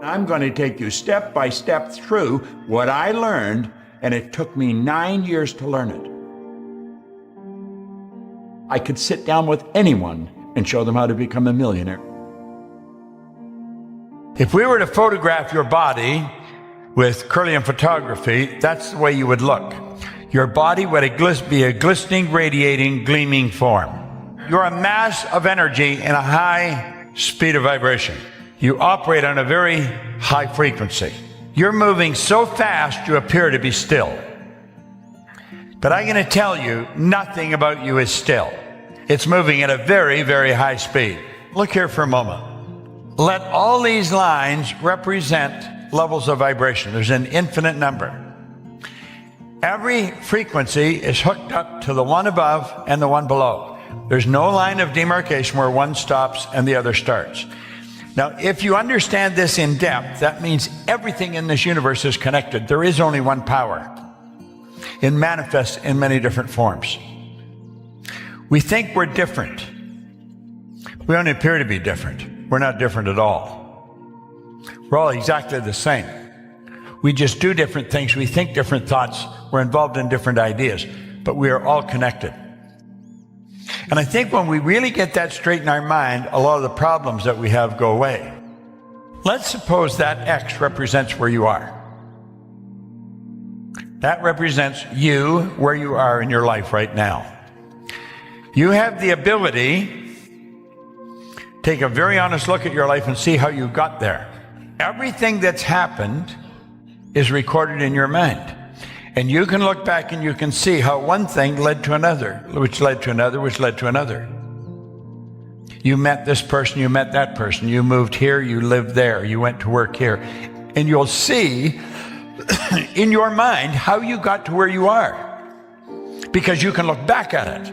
I'm going to take you step by step through what I learned, and it took me 9 years to learn it. I could sit down with anyone and show them how to become a millionaire. If we were to photograph your body with Kirlian photography, that's the way you would look. Your body would be a glistening, radiating, gleaming form. You're a mass of energy in a high speed of vibration. You operate on a very high frequency. You're moving so fast you appear to be still. But I'm going to tell you, nothing about you is still. It's moving at a very, very high speed. Look here for a moment. Let all these lines represent levels of vibration. There's an infinite number. Every frequency is hooked up to the one above and the one below. There's no line of demarcation where one stops and the other starts. Now, if you understand this in depth, that means everything in this universe is connected. There is only one power. It manifests in many different forms. We think we're different. We only appear to be different. We're not different at all. We're all exactly the same. We just do different things. We think different thoughts. We're involved in different ideas, but we are all connected. And I think when we really get that straight in our mind, a lot of the problems that we have go away. Let's suppose that X represents where you are. That represents you, where you are in your life right now. You have the ability to take a very honest look at your life and see how you got there. Everything that's happened is recorded in your mind. And you can look back and you can see how one thing led to another, which led to another, which led to another. You met this person, you met that person, you moved here, you lived there, you went to work here. And you'll see in your mind how you got to where you are, because you can look back at it.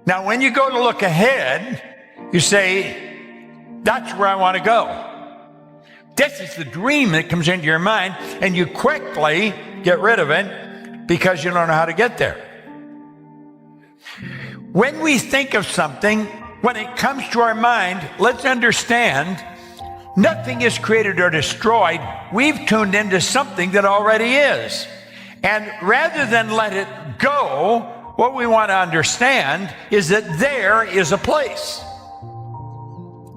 Now, when you go to look ahead, you say, that's where I want to go. This is the dream that comes into your mind, and you quickly get rid of it because you don't know how to get there. When we think of something, when it comes to our mind, let's understand nothing is created or destroyed. We've tuned into something that already is. And rather than let it go, what we want to understand is that there is a place.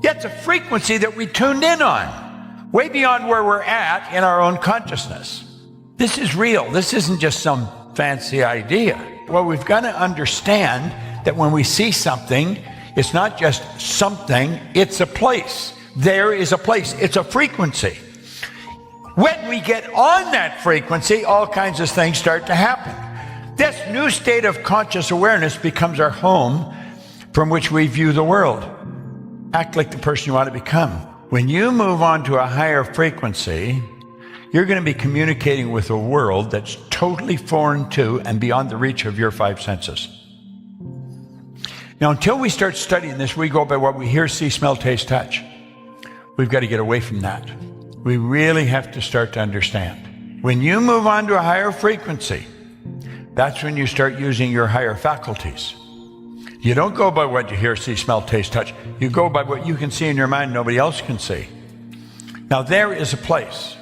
That's a frequency that we tuned in on, way beyond where we're at in our own consciousness. This is real. This isn't just some fancy idea. Well, we've got to understand that when we see something, it's not just something, it's a place. There is a place. It's a frequency. When we get on that frequency, all kinds of things start to happen. This new state of conscious awareness becomes our home from which we view the world. Act like the person you want to become. When you move on to a higher frequency, you're going to be communicating with a world that's totally foreign to and beyond the reach of your five senses. Now, until we start studying this, we go by what we hear, see, smell, taste, touch. We've got to get away from that. We really have to start to understand. When you move on to a higher frequency, that's when you start using your higher faculties. You don't go by what you hear, see, smell, taste, touch. You go by what you can see in your mind nobody else can see. Now, there is a place.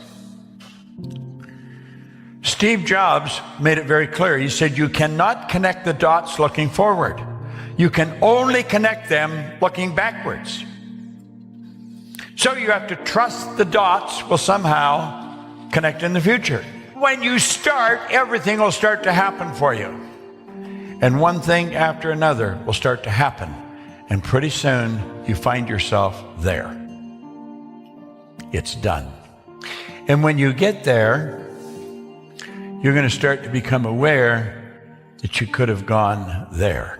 Steve Jobs made it very clear. He said, you cannot connect the dots looking forward. You can only connect them looking backwards. So you have to trust the dots will somehow connect in the future. When you start, everything will start to happen for you. And one thing after another will start to happen. And pretty soon you find yourself there. It's done. And when you get there, you're going to start to become aware that you could have gone there.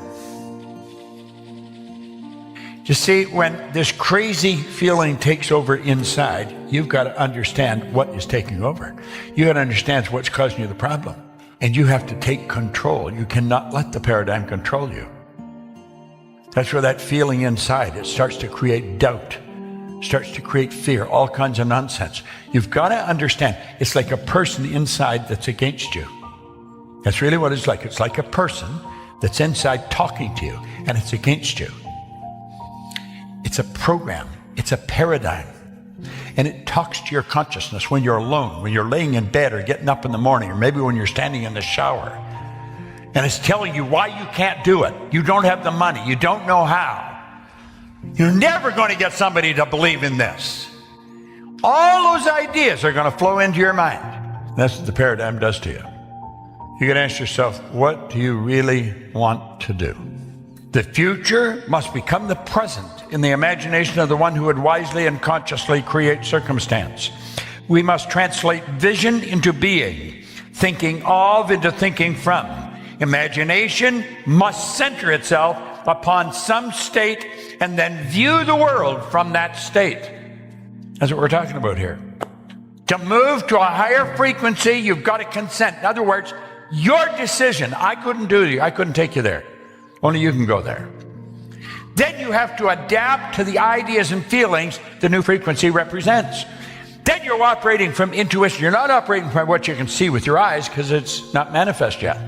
You see, when this crazy feeling takes over inside, you've got to understand what is taking over. You got to understand what's causing you the problem. And you have to take control. You cannot let the paradigm control you. That's where that feeling inside, it starts to create doubt, starts to create fear, all kinds of nonsense. You've got to understand, it's like a person inside that's against you. That's really what it's like. It's like a person that's inside talking to you, and it's against you. It's a program. It's a paradigm. And it talks to your consciousness when you're alone, when you're laying in bed or getting up in the morning, or maybe when you're standing in the shower. And it's telling you why you can't do it. You don't have the money. You don't know how. You're never going to get somebody to believe in this. All those ideas are going to flow into your mind. That's what the paradigm does to you. You can ask yourself, what do you really want to do? The future must become the present in the imagination of the one who would wisely and consciously create circumstance. We must translate vision into being, thinking of into thinking from. Imagination must center itself upon some state and then view the world from that state. That's what we're talking about here. To move to a higher frequency, you've got to consent. In other words, your decision. I couldn't take you there. Only you can go there. Then you have to adapt to the ideas and feelings the new frequency represents. Then you're operating from intuition. You're not operating from what you can see with your eyes because it's not manifest yet.